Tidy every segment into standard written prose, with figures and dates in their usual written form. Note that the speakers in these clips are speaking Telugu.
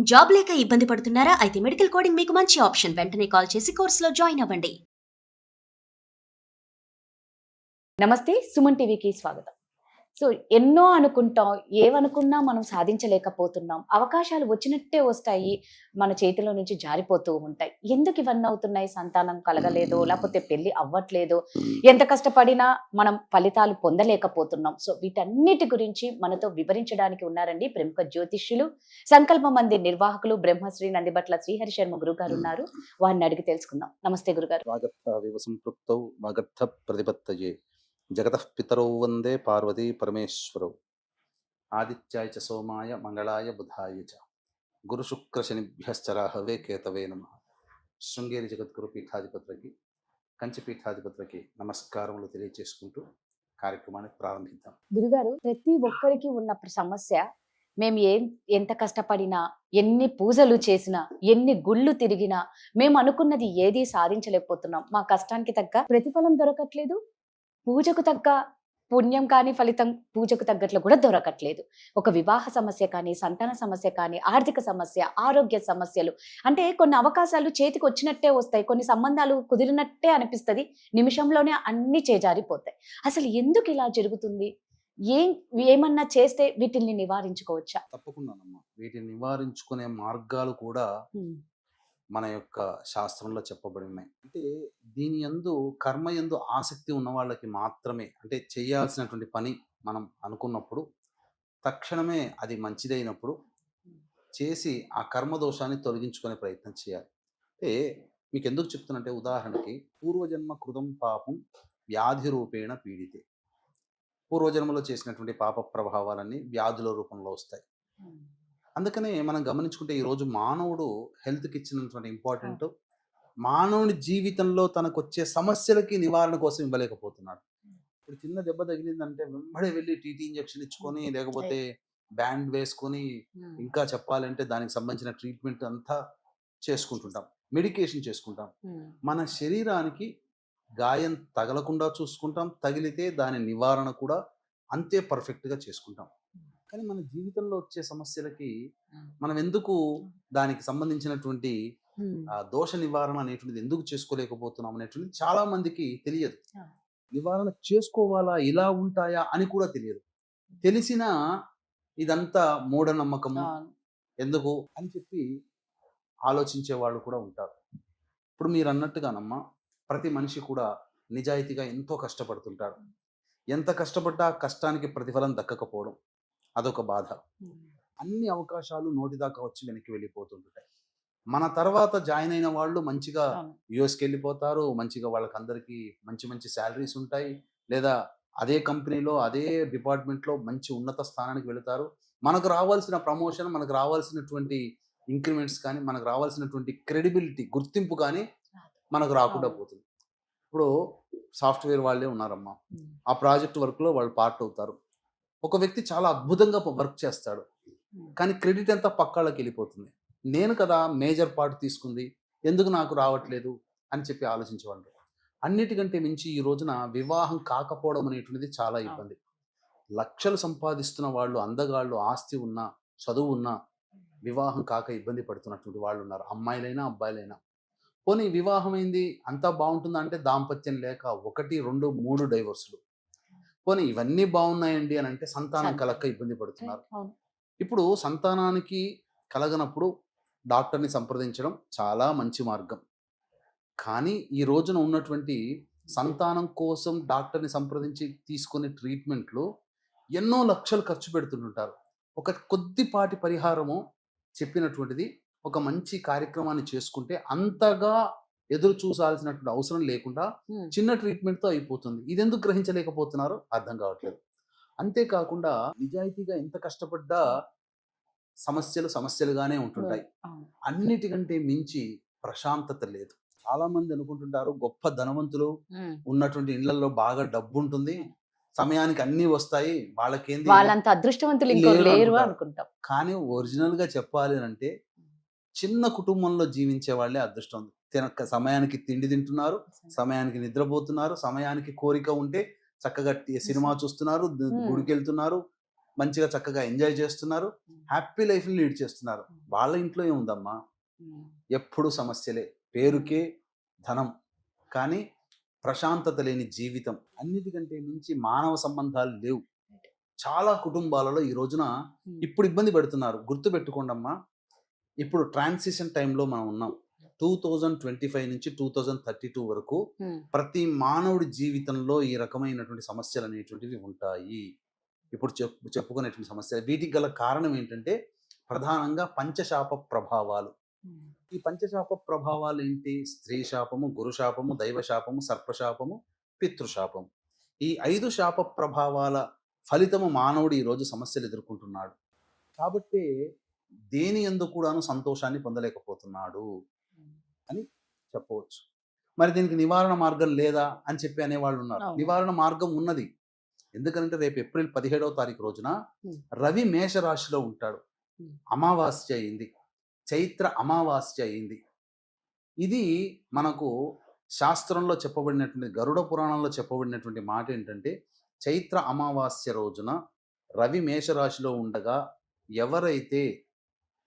జాబ్ లేక ఇబ్బంది పడుతున్నారా? అయితే మెడికల్ కోడింగ్ మీకు మంచి ఆప్షన్. వెంటనే కాల్ చేసి కోర్సులో జాయిన్ అవ్వండి. నమస్తే, సుమన్ టీవీకి స్వాగతం. సో ఎన్నో అనుకుంటాం, ఏవనుకున్నా మనం సాధించలేకపోతున్నాం. అవకాశాలు వచ్చినట్టే వస్తాయి, మన చేతిలో నుంచి జారిపోతూ ఉంటాయి. ఎందుకు ఇవన్నీ అవుతున్నాయి? సంతానం కలగలేదో, లేకపోతే పెళ్లి అవ్వట్లేదో, ఎంత కష్టపడినా మనం ఫలితాలు పొందలేకపోతున్నాం. సో వీటన్నిటి గురించి మనతో వివరించడానికి ఉన్నారండి ప్రముఖ జ్యోతిష్యులు, సంకల్ప మందిర్ నిర్వాహకులు, బ్రహ్మశ్రీ నందిబట్ల శ్రీహరి శర్మ గురుగారు ఉన్నారు. వారిని అడిగి తెలుసుకుందాం. నమస్తే గురుగారు. వాగర్థావివ సంపృక్తౌ వాగర్థ ప్రతిపత్తయే జగతః పితరౌ వందే పార్వతీ పరమేశ్వరౌ ఆదిత్యాయ చ సోమాయ మంగళాయ బుధాయ చ గురు శుక్ర శనిభ్యశ్చ రాహవే కేతవే నమః. శృంగేరి జగద్గురు పీఠాధిపతులకి, కంచి పీఠాధిపతులకి నమస్కారములు తెలియచేసుకుంటూ కార్యక్రమాన్ని ప్రారంభిద్దాం. గురుగారు, ప్రతి ఒక్కరికి ఉన్న సమస్య, మేము ఎంత కష్టపడినా, ఎన్ని పూజలు చేసినా, ఎన్ని గుళ్ళు తిరిగినా మేము అనుకున్నది ఏదీ సాధించలేకపోతున్నాం. మా కష్టానికి తగ్గ ప్రతిఫలం దొరకట్లేదు, పూజకు తగ్గ పుణ్యం కానీ ఫలితం పూజకు తగ్గట్లు కూడా దొరకట్లేదు. ఒక వివాహ సమస్య కానీ, సంతాన సమస్య కానీ, ఆర్థిక సమస్య, ఆరోగ్య సమస్యలు, అంటే కొన్ని అవకాశాలు చేతికి వచ్చినట్టే వస్తాయి, కొన్ని సంబంధాలు కుదిరినట్టే అనిపిస్తుంది, నిమిషంలోనే అన్ని చేజారిపోతాయి. అసలు ఎందుకు ఇలా జరుగుతుంది? ఏమన్నా చేస్తే వీటిని నివారించుకోవచ్చా? తప్పకుండానమ్మా, వీటిని నివారించుకునే మార్గాలు కూడా మన యొక్క శాస్త్రంలో చెప్పబడి ఉన్నాయి. అంటే దీని యందు కర్మ యందు ఆసక్తి ఉన్న వాళ్ళకి మాత్రమే, అంటే చేయాల్సినటువంటి పని మనం అనుకున్నప్పుడు తక్షణమే అది మంచిదైనప్పుడు చేసి ఆ కర్మ దోషాన్ని తొలగించుకునే ప్రయత్నం చేయాలి. అంటే మీకు ఎందుకు చెప్తున్నంటే, ఉదాహరణకి పూర్వజన్మ కృతం పాపం వ్యాధి రూపేణ పీడితే, పూర్వజన్మలో చేసినటువంటి పాప ప్రభావాలన్నీ వ్యాధుల రూపంలో వస్తాయి. అందుకనే మనం గమనించుకుంటే ఈరోజు మానవుడు హెల్త్కి ఇచ్చినటువంటి ఇంపార్టెంట్, మానవుని జీవితంలో తనకు వచ్చే సమస్యలకి నివారణ కోసం ఇవ్వలేకపోతున్నాడు. ఇప్పుడు చిన్న దెబ్బ తగిలిందంటే వెంబడే వెళ్ళి టీటీ ఇంజెక్షన్ ఇచ్చుకొని, లేకపోతే బ్యాండ్ వేసుకొని, ఇంకా చెప్పాలంటే దానికి సంబంధించిన ట్రీట్మెంట్ అంతా చేసుకుంటుంటాం, మెడికేషన్ చేసుకుంటాం. మన శరీరానికి గాయం తగలకుండా చూసుకుంటాం, తగిలితే దాని నివారణ కూడా అంతే పర్ఫెక్ట్గా చేసుకుంటాం. కానీ మన జీవితంలో వచ్చే సమస్యలకి మనం ఎందుకు దానికి సంబంధించినటువంటి దోష నివారణ అనేటువంటిది ఎందుకు చేసుకోలేకపోతున్నాం అనేటువంటిది చాలా మందికి తెలియదు. నివారణ చేసుకోవాలా, ఇలా ఉంటాయా అని కూడా తెలియదు. తెలిసినా ఇదంతా మూఢనమ్మకము ఎందుకు అని చెప్పి ఆలోచించే వాళ్ళు కూడా ఉంటారు. ఇప్పుడు మీరు అన్నట్టుగానమ్మా, ప్రతి మనిషి కూడా నిజాయితీగా ఎంతో కష్టపడుతుంటాడు. ఎంత కష్టపడ్డా కష్టానికి ప్రతిఫలం దక్కకపోవడం అదొక బాధ. అన్ని అవకాశాలు నోటిదాకా వచ్చి వెనక్కి వెళ్ళిపోతుంటాయి. మన తర్వాత జాయిన్ అయిన వాళ్ళు మంచిగా యుఎస్కి వెళ్ళిపోతారు, మంచిగా వాళ్ళకందరికీ మంచి మంచి శాలరీస్ ఉంటాయి, లేదా అదే కంపెనీలో అదే డిపార్ట్మెంట్లో మంచి ఉన్నత స్థానానికి వెళుతారు. మనకు రావాల్సిన ప్రమోషన్, మనకు రావాల్సినటువంటి ఇంక్రిమెంట్స్ కానీ, మనకు రావాల్సినటువంటి క్రెడిబిలిటీ, గుర్తింపు కానీ మనకు రాకుండా పోతుంది. ఇప్పుడు సాఫ్ట్వేర్ వాళ్ళే ఉన్నారమ్మా, ఆ ప్రాజెక్ట్ వర్క్లో వాళ్ళు పార్ట్ అవుతారు. ఒక వ్యక్తి చాలా అద్భుతంగా వర్క్ చేస్తాడు, కానీ క్రెడిట్ అంతా పక్కాళ్ళకి వెళ్ళిపోతుంది. నేను కదా మేజర్ పార్ట్ తీసుకుంది, ఎందుకు నాకు రావట్లేదు అని చెప్పి ఆలోచించేవాళ్ళు. అన్నిటికంటే మించి ఈ రోజున వివాహం కాకపోవడం అనేటువంటిది చాలా ఇబ్బంది. లక్షలు సంపాదిస్తున్న వాళ్ళు, అందగాళ్ళు, ఆస్తి ఉన్నా, చదువు ఉన్నా వివాహం కాక ఇబ్బంది పడుతున్నటువంటి వాళ్ళు ఉన్నారు, అమ్మాయిలైనా అబ్బాయిలైనా. పోనీ వివాహం అయింది, అంతా బాగుంటుందా అంటే దాంపత్యం లేక 1, 2, 3 డైవర్సులు. పోనీ ఇవన్నీ బాగున్నాయండి అని అంటే సంతానం కలక్క ఇబ్బంది పడుతున్నారు. ఇప్పుడు సంతానానికి కలగనప్పుడు డాక్టర్ని సంప్రదించడం చాలా మంచి మార్గం. కానీ ఈ రోజున ఉన్నటువంటి సంతానం కోసం డాక్టర్ని సంప్రదించి తీసుకునే ట్రీట్మెంట్లు ఎన్నో లక్షలు ఖర్చు పెడుతుంటారు. ఒక కొద్దిపాటి పరిహారము చెప్పినటువంటిది ఒక మంచి కార్యక్రమాన్ని చేసుకుంటే అంతగా ఎదురు చూసాల్సినటువంటి అవసరం లేకుండా చిన్న ట్రీట్మెంట్తో అయిపోతుంది. ఇది ఎందుకు గ్రహించలేకపోతున్నారో అర్థం కావట్లేదు. అంతేకాకుండా నిజాయితీగా ఎంత కష్టపడ్డా సమస్యలుగానే ఉంటుంటాయి. అన్నిటికంటే మించి ప్రశాంతత లేదు. చాలా మంది అనుకుంటుంటారు గొప్ప ధనవంతులు ఉన్నటువంటి ఇళ్లలో బాగా డబ్బు ఉంటుంది, సమయానికి అన్ని వస్తాయి, వాళ్ళకేంది, వాళ్ళంత అదృష్టవంతులు ఇంకొకరు లేరు అనుకుంటాం. కానీ ఒరిజినల్ గా చెప్పాలి అంటే చిన్న కుటుంబంలో జీవించే వాళ్ళే అదృష్టం. సమయానికి తిండి తింటున్నారు, సమయానికి నిద్రపోతున్నారు, సమయానికి కోరిక ఉంటే చక్కగా సినిమా చూస్తున్నారు, గుడికి వెళ్తున్నారు, మంచిగా చక్కగా ఎంజాయ్ చేస్తున్నారు, హ్యాపీ లైఫ్ని లీడ్ చేస్తున్నారు. వాళ్ళ ఇంట్లో ఏముందమ్మా, ఎప్పుడు సమస్యలే, పేరుకే ధనం, కానీ ప్రశాంతత లేని జీవితం. అన్నిటికంటే మించి మానవ సంబంధాలు లేవు. చాలా కుటుంబాలలో ఈ రోజున ఇప్పుడు ఇబ్బంది పెడుతున్నారు. గుర్తుపెట్టుకోండమ్మా, ఇప్పుడు ట్రాన్సిషన్ టైంలో మనం ఉన్నాం. 2025 నుంచి 2032 వరకు ప్రతి మానవుడి జీవితంలో ఈ రకమైనటువంటి సమస్యలు అనేటువంటివి ఉంటాయి. ఇప్పుడు చెప్పుకునేటువంటి సమస్యలు. వీటికి గల కారణం ఏంటంటే ప్రధానంగా పంచశాప ప్రభావాలు. ఈ పంచశాప ప్రభావాలు ఏంటి? స్త్రీ శాపము, గురు శాపము, దైవ శాపము, సర్పశాపము, పితృశాపము. ఈ 5 శాప ప్రభావాల ఫలితము మానవుడు ఈరోజు సమస్యలు ఎదుర్కొంటున్నాడు. కాబట్టి దేని యందు కూడాను సంతోషాన్ని పొందలేకపోతున్నాడు అని చెప్పవచ్చు. మరి దీనికి నివారణ మార్గం లేదా అని చెప్పి అనేవాళ్ళు ఉన్నారు. అవును. నివారణ మార్గం ఉన్నది. ఎందుకంటే రేపు ఏప్రిల్ 17వ తారీఖు రోజున రవి మేషరాశిలో ఉంటాడు. అమావాస్య అయింది, చైత్ర అమావాస్య అయింది. ఇది మనకు శాస్త్రంలో చెప్పబడినటువంటి, గరుడ పురాణంలో చెప్పబడినటువంటి మాట ఏంటంటే, చైత్ర అమావాస్య రోజున రవి మేషరాశిలో ఉండగా ఎవరైతే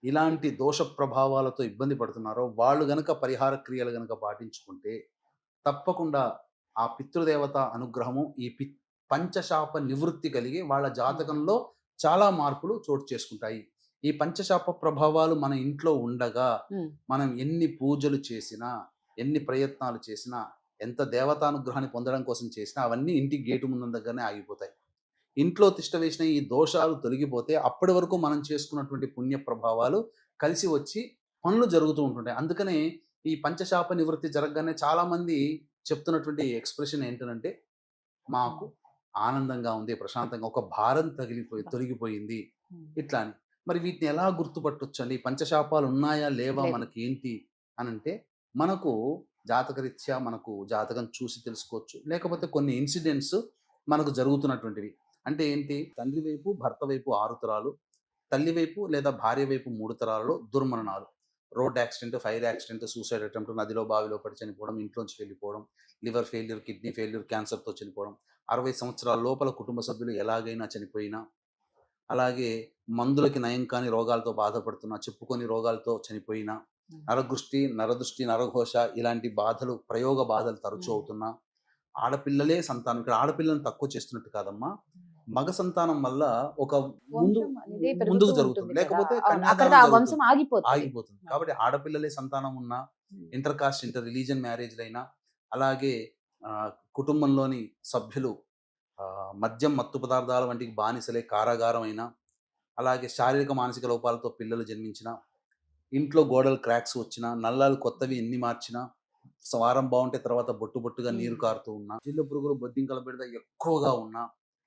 ఇలాంటి దోష ప్రభావాలతో ఇబ్బంది పడుతున్నారో వాళ్ళు గనక పరిహార క్రియలు గనక పాటించుకుంటే తప్పకుండా ఆ పితృదేవత అనుగ్రహము, ఈ పంచశాప నివృత్తి కలిగి వాళ్ళ జాతకంలో చాలా మార్పులు చోటు చేసుకుంటాయి. ఈ పంచశాప ప్రభావాలు మన ఇంట్లో ఉండగా మనం ఎన్ని పూజలు చేసినా, ఎన్ని ప్రయత్నాలు చేసినా, ఎంత దేవతానుగ్రహాన్ని పొందడం కోసం చేసినా అవన్నీ ఇంటి గేటు ముందు దగ్గరనే ఆగిపోతాయి. ఇంట్లో తిష్ట వేసిన ఈ దోషాలు తొలగిపోతే అప్పటి వరకు మనం చేసుకున్నటువంటి పుణ్య ప్రభావాలు కలిసి వచ్చి పనులు జరుగుతూ ఉంటుంటాయి. అందుకనే ఈ పంచశాప నివృత్తి జరగగానే చాలా మంది చెప్తున్నటువంటి ఎక్స్ప్రెషన్ ఏంటంటే, మాకు ఆనందంగా ఉంది, ప్రశాంతంగా, ఒక భారం తొలగిపోయింది ఇట్లా అని. మరి వీటిని ఎలా గుర్తుపట్టొచ్చు అండి? పంచశాపాలు ఉన్నాయా లేవా మనకి ఏంటి అని అంటే, మనకు జాతకరీత్యా మనకు జాతకం చూసి తెలుసుకోవచ్చు. లేకపోతే కొన్ని ఇన్సిడెంట్స్ మనకు జరుగుతున్నటువంటివి. అంటే ఏంటి? తండ్రి వైపు, భర్త వైపు 6 తరాలు, తల్లి వైపు లేదా భార్య వైపు 3 తరాలలో దుర్మరణాలు. Road accident, fire accident, suicide attempt, నదిలో బావిలో పడి చనిపోవడం, ఇంట్లోంచి వెళ్ళిపోవడం, లివర్ ఫెయిల్యూర్, కిడ్నీ ఫెయిల్యూర్, క్యాన్సర్తో చనిపోవడం, 60 సంవత్సరాల లోపల కుటుంబ సభ్యులు ఎలాగైనా చనిపోయినా, అలాగే మందులకి నయం కాని రోగాలతో బాధపడుతున్నా, చెప్పుకొని రోగాలతో చనిపోయినా, నరదృష్టి, నరఘోష ఇలాంటి బాధలు, ప్రయోగ బాధలు తరచూ అవుతున్నా, ఆడపిల్లలే సంతానం. ఇక్కడ ఆడపిల్లని తక్కువ చేస్తున్నట్టు కాదమ్మా, మగ సంతానం వల్ల ఒక ముందుకు జరుగుతుంది, లేకపోతే ఆగిపోతుంది. కాబట్టి ఆడపిల్లలే సంతానం ఉన్నా, ఇంటర్ కాస్ట్, ఇంటర్ రిలీజియన్ మ్యారేజ్లైనా, అలాగే కుటుంబంలోని సభ్యులు మద్యం, మత్తు పదార్థాల వంటి బానిసలే, కారాగారం అయినా, అలాగే శారీరక మానసిక లోపాలతో పిల్లలు జన్మించిన, ఇంట్లో గోడలు క్రాక్స్ వచ్చినా, నల్లాలు కొత్తవి ఎన్ని మార్చినా, వారం బాగుంటే తర్వాత బొట్టుగా నీరు కారుతూ ఉన్నా, జిల్లు పురుగులు, బొద్దింకల బిడద ఎక్కువగా ఉన్నా,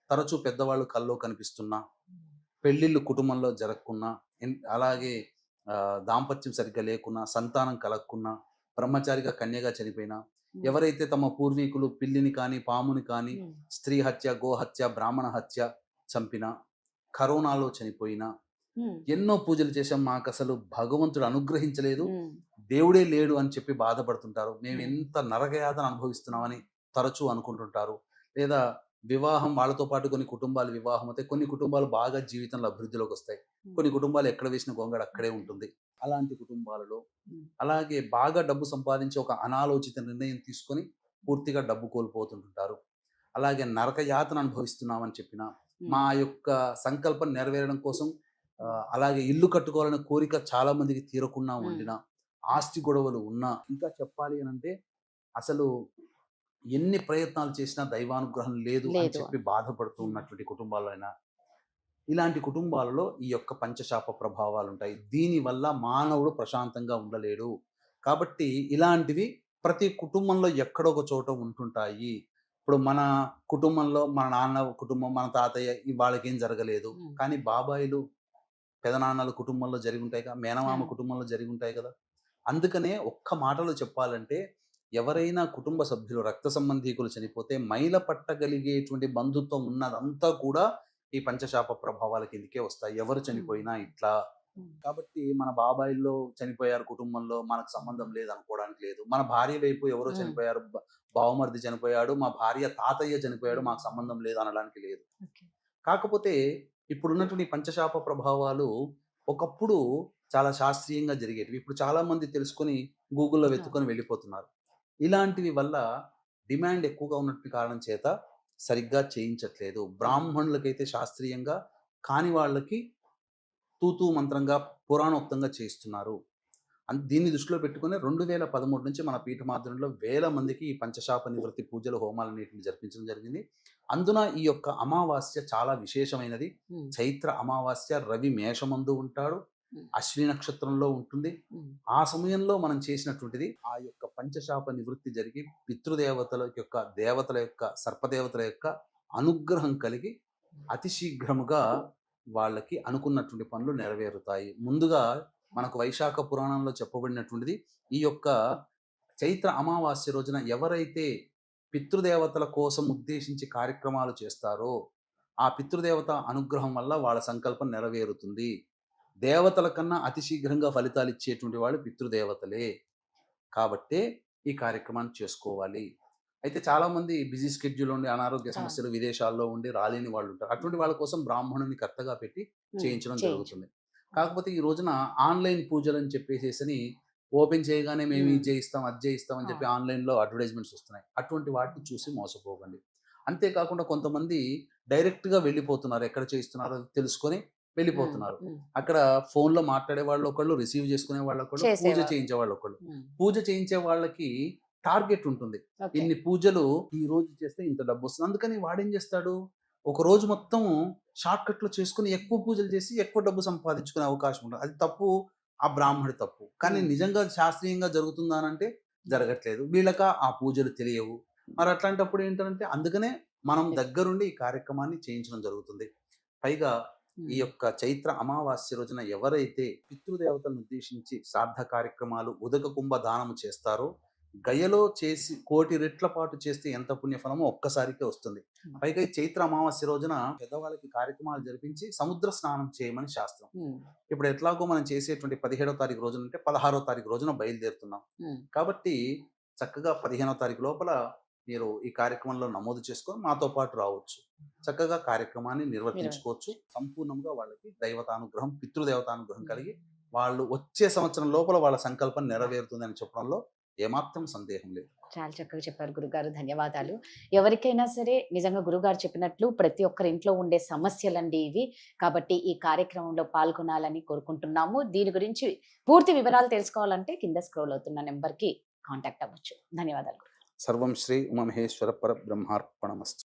తరచూ పెద్దవాళ్ళు కల్లో కనిపిస్తున్నా, పెళ్ళిళ్ళు కుటుంబంలో జరగకున్నా, అలాగే దాంపత్యం సరిగ్గా లేకున్నా, సంతానం కలగకున్నా, బ్రహ్మచారిగా కన్యగా చనిపోయినా, ఎవరైతే తమ పూర్వీకులు పిల్లిని కానీ, పాముని కానీ, స్త్రీ హత్య, గోహత్య, బ్రాహ్మణ హత్య చంపినా, కరోనాలో చనిపోయినా, ఎన్నో పూజలు చేశాం, మాకు అసలు భగవంతుడు అనుగ్రహించలేదు, దేవుడే లేడు అని చెప్పి బాధపడుతుంటారు. మేము ఎంత నరకయాతన అనుభవిస్తున్నామని తరచూ అనుకుంటుంటారు. లేదా వివాహం, వాళ్ళతో పాటు కొన్ని కుటుంబాలు వివాహం అయితే కొన్ని కుటుంబాలు బాగా జీవితంలో అభివృద్ధిలోకి వస్తాయి, కొన్ని కుటుంబాలు ఎక్కడ వేసిన గొంగడ అక్కడే ఉంటుంది. అలాంటి కుటుంబాలలో, అలాగే బాగా డబ్బు సంపాదించి ఒక అనాలోచిత నిర్ణయం తీసుకొని పూర్తిగా డబ్బు కోల్పోతుంటారు. అలాగే నరకయాతన అనుభవిస్తున్నామని చెప్పిన, మా యొక్క సంకల్పం నెరవేరడం కోసం అలాగే ఇల్లు కట్టుకోవాలనే కోరిక చాలా మందికి తీరకుండా ఉండిన, ఆస్తి గొడవలు ఉన్నా, ఇంకా చెప్పాలి అని అంటే అసలు ఎన్ని ప్రయత్నాలు చేసినా దైవానుగ్రహం లేదు అని చెప్పి బాధపడుతూ ఉన్నటువంటి కుటుంబాలు అయినా, ఇలాంటి కుటుంబాలలో ఈ యొక్క పంచశాప ప్రభావాలు ఉంటాయి. దీనివల్ల మానవుడు ప్రశాంతంగా ఉండలేడు. కాబట్టి ఇలాంటివి ప్రతి కుటుంబంలో ఎక్కడో ఒక చోట ఉంటుంటాయి. ఇప్పుడు మన కుటుంబంలో మన నాన్న కుటుంబం, మన తాతయ్య వాళ్ళకేం జరగలేదు, కానీ బాబాయిలు, పెదనాన్నల కుటుంబంలో జరిగి ఉంటాయి కదా, మేనమామ కుటుంబంలో జరిగి ఉంటాయి కదా. అందుకనే ఒక్క మాటలో చెప్పాలంటే, ఎవరైనా కుటుంబ సభ్యులు, రక్త సంబంధీకులు చనిపోతే మైల పట్టగలిగేటువంటి బంధుత్వం ఉన్నదంతా కూడా ఈ పంచశాప ప్రభావాల కిందకే వస్తాయి. ఎవరు చనిపోయినా ఇట్లా. కాబట్టి మన బాబాయిల్లో చనిపోయారు కుటుంబంలో, మనకు సంబంధం లేదు అనుకోవడానికి లేదు. మన భార్య వైపు ఎవరో చనిపోయారు, బావమరిది చనిపోయాడు, మా భార్య తాతయ్య చనిపోయాడు, మాకు సంబంధం లేదు అనడానికి లేదు. కాకపోతే ఇప్పుడున్నటువంటి ఈ పంచశాప ప్రభావాలు ఒకప్పుడు చాలా శాస్త్రీయంగా జరిగేటివి. ఇప్పుడు చాలా మంది తెలుసుకొని గూగుల్‌లో వెతుక్కొని వెళ్ళిపోతున్నారు. ఇలాంటివి వల్ల డిమాండ్ ఎక్కువగా ఉన్నటువంటి కారణం చేత సరిగ్గా చేయించట్లేదు. బ్రాహ్మణులకైతే శాస్త్రీయంగా, కాని వాళ్ళకి తూతూ మంత్రంగా, పురాణోక్తంగా చేయిస్తున్నారు. దీన్ని దృష్టిలో పెట్టుకొని 2013 నుంచి మన పీఠమాధ్వర్యంలో వేల మందికి ఈ పంచశాప నివృత్తి పూజలు, హోమాలన్నిటిని జరిపించడం జరిగింది. అందున ఈ యొక్క అమావాస్య చాలా విశేషమైనది. ఉమ్, చైత్ర అమావాస్య రవి మేషమందు ఉంటాడు. ఉమ్, అశ్విని నక్షత్రంలో ఉంటుంది. ఉమ్, ఆ సమయంలో మనం చేసినటువంటిది ఆ యొక్క పంచశాప నివృత్తి జరిగి పితృదేవతల యొక్క, దేవతల యొక్క, సర్పదేవతల యొక్క అనుగ్రహం కలిగి అతి శీఘ్రముగా వాళ్ళకి అనుకున్నటువంటి పనులు నెరవేరుతాయి. ముందుగా మనకు వైశాఖ పురాణంలో చెప్పబడినటువంటిది ఈ యొక్క చైత్ర అమావాస్య రోజున ఎవరైతే పితృదేవతల కోసం ఉద్దేశించి కార్యక్రమాలు చేస్తారో ఆ పితృదేవత అనుగ్రహం వల్ల వాళ్ళ సంకల్పం నెరవేరుతుంది. దేవతల కన్నా అతి శీఘ్రంగా ఫలితాలు ఇచ్చేటువంటి వాళ్ళు పితృదేవతలే. కాబట్టే ఈ కార్యక్రమాన్ని చేసుకోవాలి. అయితే చాలా మంది బిజీ స్కెడ్యూల్ ఉండి అనారోగ్య అవును. సమస్యలు విదేశాల్లో ఉండి రాలేని వాళ్ళు ఉంటారు. అటువంటి వాళ్ళ కోసం బ్రాహ్మణుని కర్తగా పెట్టి ఉమ్, చేయించడం చేయించు. జరుగుతుంది. కాకపోతే ఈ రోజున ఆన్లైన్ పూజలు అని చెప్పేసేసని ఓపెన్ చేయగానే మేము ఇది చేయిస్తాం, అది చేయిస్తాం అని చెప్పి ఆన్లైన్‌లో అడ్వర్టైజ్మెంట్స్ వస్తున్నాయి. అటువంటి వాటిని చూసి మోసపోకండి. అంతేకాకుండా కొంతమంది డైరెక్ట్‌గా వెళ్ళిపోతున్నారు. ఎక్కడ చేయిస్తున్నారో తెలుసుకొని వెళ్ళిపోతున్నారు. ఉమ్, అక్కడ ఫోన్‌లో మాట్లాడే వాళ్ళు ఒకళ్ళు, రిసీవ్ చేసుకునే వాళ్ళు ఒకళ్ళు, పూజ చేసేవాళ్ళు. చేయించే వాళ్ళు ఒకళ్ళు. ఉమ్, పూజ చేయించే వాళ్ళకి టార్గెట్ ఉంటుంది. ఓకే. ఇన్ని పూజలు ఈ రోజు చేస్తే ఇంత డబ్బొస్తుంది. అందుకని వాడేం చేస్తాడు, ఒక రోజు మొత్తం షార్ట్‌కట్‌లో చేసుకొని ఎక్కువ పూజలు చేసి ఎక్కువ డబ్బు సంపాదించుకునే అవకాశం ఉంటుంది. అది తప్పు. ఆ బ్రాహ్మడి తప్పు. కానీ నిజంగా శాస్త్రీయంగా జరుగుతుందా అనంటే జరగట్లేదు. వీళ్ళక ఆ పూజలు తెలియవు. మరి అట్లాంటప్పుడు ఏంటంటే అందుకనే మనం దగ్గరుండి ఈ కార్యక్రమాన్ని చేయించడం జరుగుతుంది. పైగా ఈ యొక్క చైత్ర అమావాస్య రోజున ఎవరైతే పితృదేవతలను ఉద్దేశించి శ్రాద్ధ కార్యక్రమాలు, ఉదక కుంభ దానము చేస్తారో గయలో చేసి 1,00,00,000 రెట్ల పాటు చేస్తే ఎంత పుణ్యఫలమో ఒక్కసారికే వస్తుంది. పైగా ఈ చైత్ర అమావాస్య రోజున పెద్దవాళ్ళకి కార్యక్రమాలు జరిపించి సముద్ర స్నానం చేయమని శాస్త్రం. ఉమ్, ఇప్పుడు ఎట్లాగో మనం చేసేటువంటి 17వ తారీఖు రోజున అంటే 16వ తారీఖు రోజున బయలుదేరుతున్నాం. ఉమ్, కాబట్టి చక్కగా 15వ తారీఖు లోపల మీరు ఈ కార్యక్రమంలో నమోదు చేసుకొని మాతో పాటు రావచ్చు. చక్కగా కార్యక్రమాన్ని నిర్వర్తించుకోవచ్చు. సంపూర్ణంగా వాళ్ళకి దైవతానుగ్రహం, పితృదేవతానుగ్రహం కలిగి వాళ్ళు వచ్చే సంవత్సరం లోపల వాళ్ళ సంకల్పం నెరవేరుతుందని చెప్పడంలో ఏమాత్రం సందేహం లేదు. చాలా చక్కగా చెప్పారు గురుగారు, ధన్యవాదాలు. ఎవరికైనా సరే నిజంగా గురుగారు చెప్పినట్లు ప్రతి ఒక్కరి ఇంట్లో ఉండే సమస్యలండి ఇవి. కాబట్టి ఈ కార్యక్రమంలో పాల్గొనాలని కోరుకుంటున్నాము. దీని గురించి పూర్తి వివరాలు తెలుసుకోవాలంటే కింద స్క్రోల్ అవుతున్న నెంబర్కి కాంటాక్ట్ అవ్వచ్చు. ధన్యవాదాలు. సర్వం శ్రీ ఉమామహేశ్వర పరబ్రహ్మార్పణమస్తు.